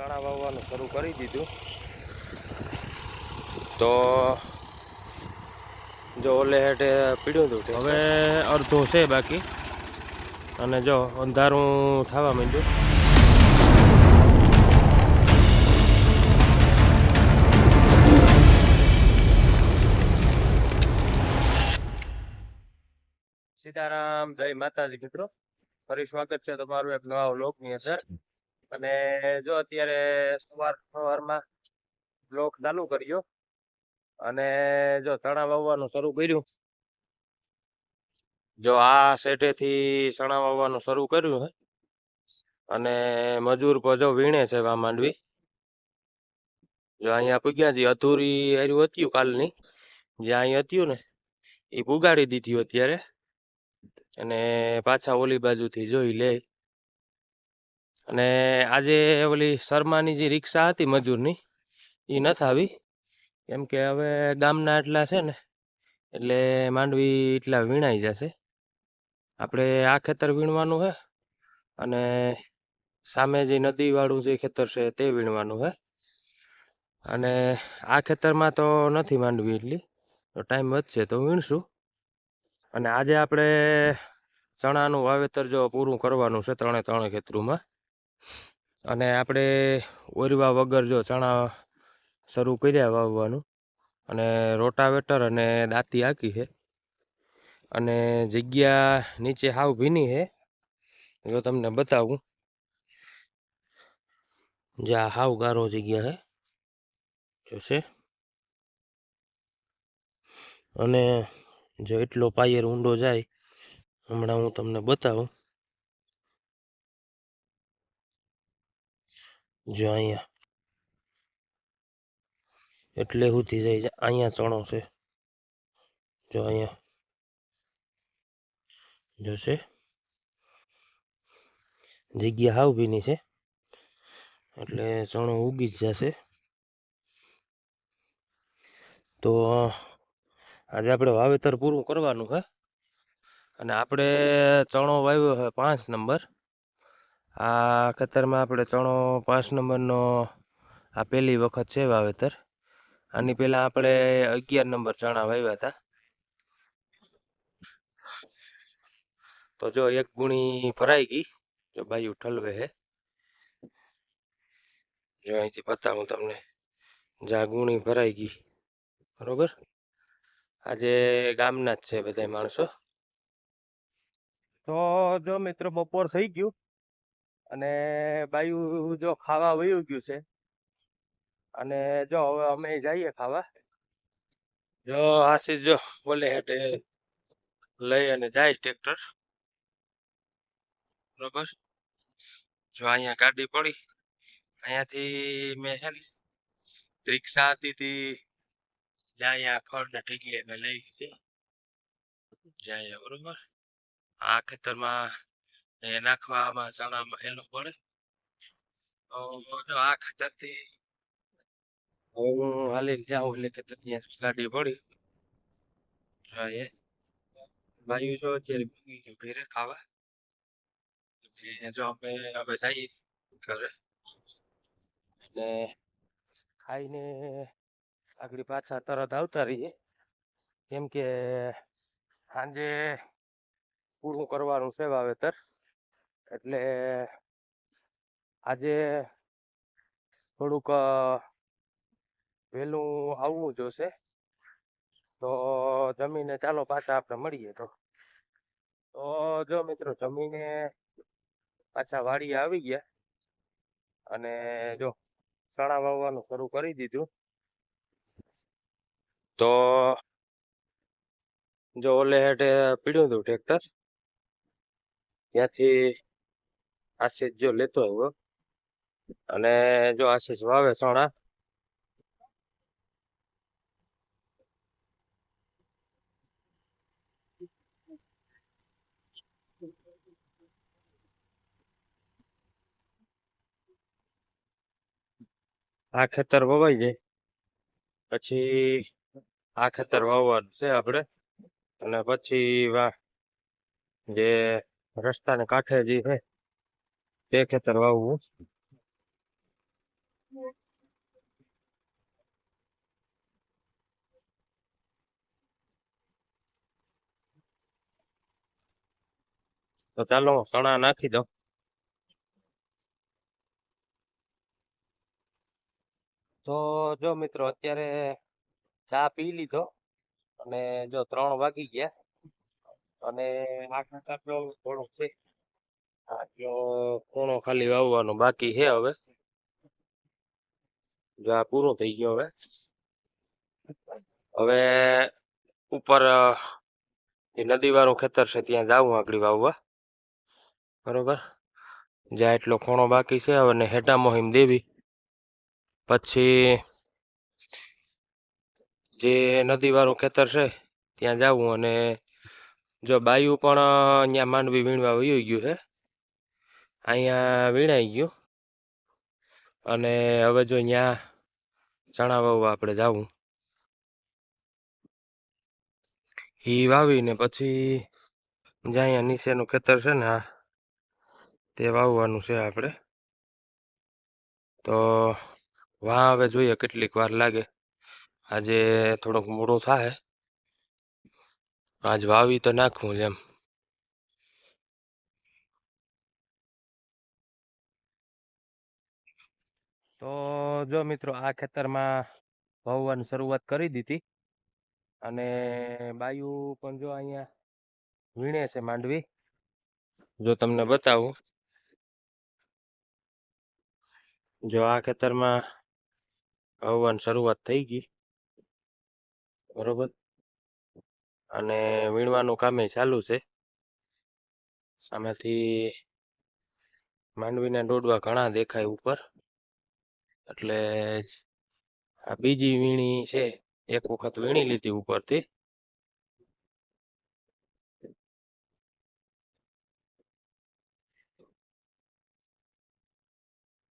ચણા વાવવાનું શરૂ કરી દીધું. તો જો ઓલે હેઠે પીડ્યું હતું, હવે અડધું છે બાકી. અને જો અંધારું થવા માંડ્યું. સીતારામ, જય માતાજી મિત્રો. ફરી સ્વાગત છે તમારું એક નવા વ્લોગની અંદર. અને જો અત્યારે સવારમાં વ્લોગ ચાલુ કર્યો અને જો ચણા વાવવાનું શરૂ કર્યું. જો આ સેટેથી ચણા વાવવાનું શરૂ કર્યું હે. અને મજૂર જો વીણે છે વા માંડવી. જો અહીંયા પૂગ્યા છે, અધૂરી હાર્યું હતું કાલની, જે અહીં હતું ને એ પુગાડી દીધી અત્યારે. અને પાછા ઓલી બાજુથી જોઈ લે. અને આજે ઓલી શર્માની જે રિક્ષા હતી મજૂરની એ નથી આવી, કેમ કે હવે ગામના એટલા છે ને એટલે માંડવી એટલા વીણાઈ જશે. આપણે આ ખેતર વીણવાનું હે અને સામે જે નદી વાળું જે ખેતર છે તે વીણવાનું હે. અને આ ખેતરમાં તો નથી માંડવી એટલી, તો ટાઈમ વધશે તો વીણશું. અને આજે આપણે ચણાનું વાવેતર જો પૂરું કરવાનું છે ત્રણે ખેતરોમાં. અને આપણે ઓરવા વગર જો ચણા શરૂ કર્યા વાવવાનું. અને રોટાવેટર અને દાંતી હાકી છે. અને જગ્યા નીચે હાવ ભીની છે. જો તમને બતાવું, જ્યાં હાવ ગારો જગ્યા હે જોશે. અને જો એટલો પાયર ઊંડો જાય, હમણાં હું તમને બતાવું. જો અહીંયા એટલે સુધી જાય, અહીંયા ચણો છે. જો અહીંયા જોશે, જગ્યા હાવ ભીની છે એટલે ચણો ઉગી જ જશે. તો આજે આપણે વાવેતર પૂરું કરવાનું છે. અને આપણે ચણો વાવ્યો છે 5 નંબર. આ ખેતરમાં આપણે ચણો 5 નંબરનો આ પહેલી વખત છે વાવેતર. આની પહેલાં આપણે 11 નંબર ચણા વાવ્યા હતા. તો જો એક ગુણી ભરાઈ ગઈ, જો બાયું ઠલવે છે. જો અહીંથી બતાવું તમને, જ્યાં ગુણી ભરાઈ ગઈ બરોબર. આજે ગામના જ છે બધા માણસો. તો જો મિત્રો બપોર થઈ ગયું અને બાયું જો ખાવા વયું ગયું છે. અને જો હવે અમે જઈએ ખાવા. જો આશીષ જો બોલે હેઠે લઈ અને જાય ટ્રેક્ટર બરોબર. જો અહીંયા ગાડી પડી, અહીંયાથી મેં છે ને રિક્ષા હતી તી જ્યાં અહીંયા ખડ ને ઢીકલી મેં લઈ છે જાય બરોબર. આ ખેતરમાં નાખવામાં ચણામાં હેલો પડે. તો આ ખેતરથી હું હાલી જાઉં એટલે કે ત્યાં ગાડી પડી જાય. ભાઈ જો અત્યારે ભૂગી ગયું ઘરે ખાવા. જો અમે હવે જઈએ ઘરે એટલે ખાઈને આગળ પાછા તરત આવતા રહીએ, કેમ કે સાંજે પૂરું કરવાનું છે વાવેતર. એટલે આજે થોડુંક વહેલું આવવું જોશે. તો જમીને ચાલો પાછા આપણે મળીએ. તો જો મિત્રો જમીને પાછા વાડીએ આવી ગયા અને જો ચણા વાવવાનું શરૂ કરી દીધું. તો જો ઓલે હેઠે પીડ્યું હતું ટ્રેક્ટર, ત્યાંથી આશીષ જો લેતો આવ્યો. અને જો આશીષ વાવે ચણા. આ ખેતર વવાઈ જાય પછી આ ખેતર વાવવાનું છે આપણે. અને પછી જે રસ્તાને કાંઠે જે છે તે ખેતર વાવવું. તો ચાલો ચણા નાખી દો. તો જો મિત્રો અત્યારે ચા પી લીધો અને જો 3 વાગી ગયા અને આ ખાતર થોડુંક છે. જો ખૂણો ખાલી વાવવાનો બાકી છે હવે. જો આ પૂરું થઈ ગયો હવે. હવે ઉપર એ નદી વાળું ખેતર છે ત્યાં જાવું આગળ વાવવા. બરોબર. જ્યાં એટલો ખૂણો બાકી છે હવે ને હેઠા મોહિમ દેવી. પછી જે નદી વાળું ખેતર છે ત્યાં જાવું અને જો બાયું પણ અહીંયા માંડવી વીણવા વયું ગયું છે. અહીંયા વીણાઈ ગયું અને હવે જો ત્યાં ચણા વાવવા આપણે જાવું. એ વાવીને પછી જ્યાં અહીંયા નીચેનું ખેતર છે ને આ તે વાવવાનું છે આપણે. તો વાં હવે જોઈએ કેટલીક વાર લાગે. આજે થોડુંક મોડું થાય. આજ વાવી તો નાખવું એમ. તો જો મિત્રો આ ખેતરમાં વાવવાની શરૂઆત કરી દીધી અને બાયું પણ જો અહીંયા વીણે છે માંડવી. જો તમને બતાવું, જો આ ખેતરમાં વાવવાની શરૂઆત થઈ ગઈ. બરોબર. અને વીણવાનું કામે ચાલુ છે. સામેથી માંડવીના ડોડવા ઘણા દેખાય ઉપર. એટલે આ બીજી વીણી છે. એક વખત વીણી લીધી ઉપરથી.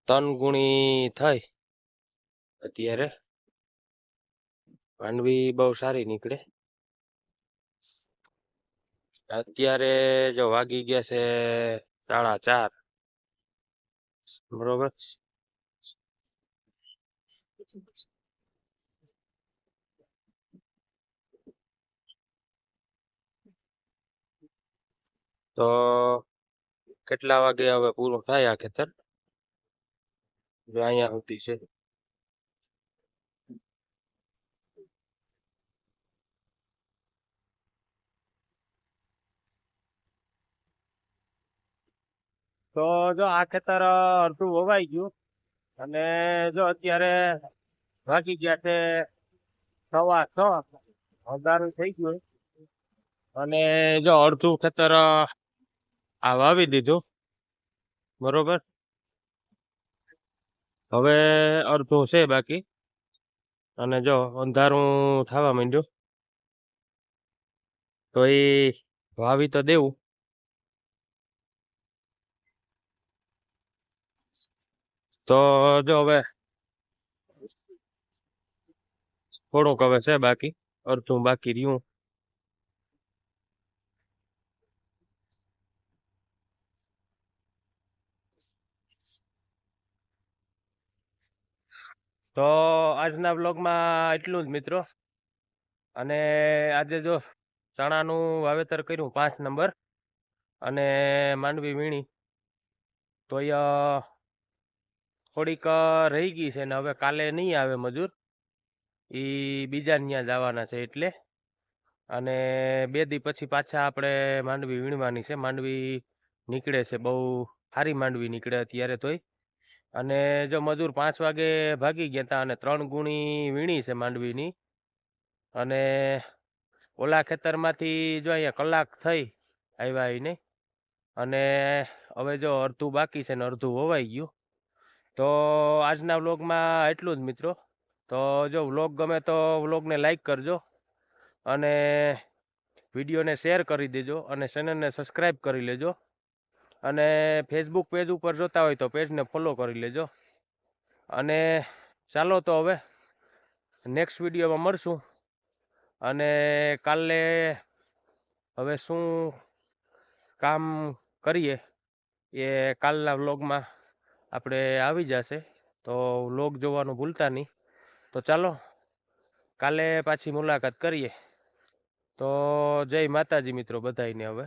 તન ગુણી થઈ અત્યારે. માંડવી બહુ સારી નીકળે. અત્યારે જો વાગી ગયા છે 4:30. બરોબર. તો કેટલા વાગે હવે પૂરું થાય આ ખેતર? જો અહીંયા સુધી છે. તો જો આ ખેતર અડધું વવાઈ ગયું અને જો અત્યારે વાગી ગયા છે 6:15. અંધારું થઈ ગયું અને જો અડધું ખેતર આ વાવી દીધું. બરોબર. હવે અડધું છે બાકી અને જો અંધારું થવા માંડ્યું તો એ વાવી તો દેવું. તો જો હવે થોડુંક હવે છે બાકી, અડધું બાકી રહ્યું. તો આજના બ્લોગમાં એટલું જ મિત્રો. અને આજે જો ચણાનું વાવેતર કર્યું 5 નંબર અને માંડવી વીણી તો થોડીક રહી ગઈ છે ને હવે કાલે નહીં આવે મજૂર. એ બીજા ત્યાં જવાના છે એટલે. અને 2 દી પછી પાછા આપણે માંડવી વીણવાની છે. માંડવી નીકળે છે, બહુ સારી માંડવી નીકળે અત્યારે તોય. અને જો મજૂર 5 વાગે ભાગી ગયા હતા અને 3 ગુણી વીણી છે માંડવીની. અને ઓલા ખેતરમાંથી જો અહીંયા કલાક થઈ આવ્યા આવીને. અને હવે જો અડધું બાકી છે ને અડધું વવાઈ ગયું. તો આજના વ્લોગમાં એટલું જ મિત્રો. તો જો વ્લોગ ગમે તો વ્લોગને લાઈક કરજો અને વિડીયોને શેર કરી દેજો અને ચેનલને સબસ્ક્રાઈબ કરી લેજો. અને ફેસબુક પેજ ઉપર જોતા હોય તો પેજને ફોલો કરી લેજો. અને ચાલો તો હવે નેક્સ્ટ વિડીયોમાં મળશું. અને કાલે હવે શું કામ કરીએ એ કાલના વ્લોગમાં આપણે આવી જશે. તો વ્લોગ જોવાનું ભૂલતા નહીં. તો ચાલો કાલે પાછી મુલાકાત કરીએ. તો જય માતાજી મિત્રો બધાયને હવે.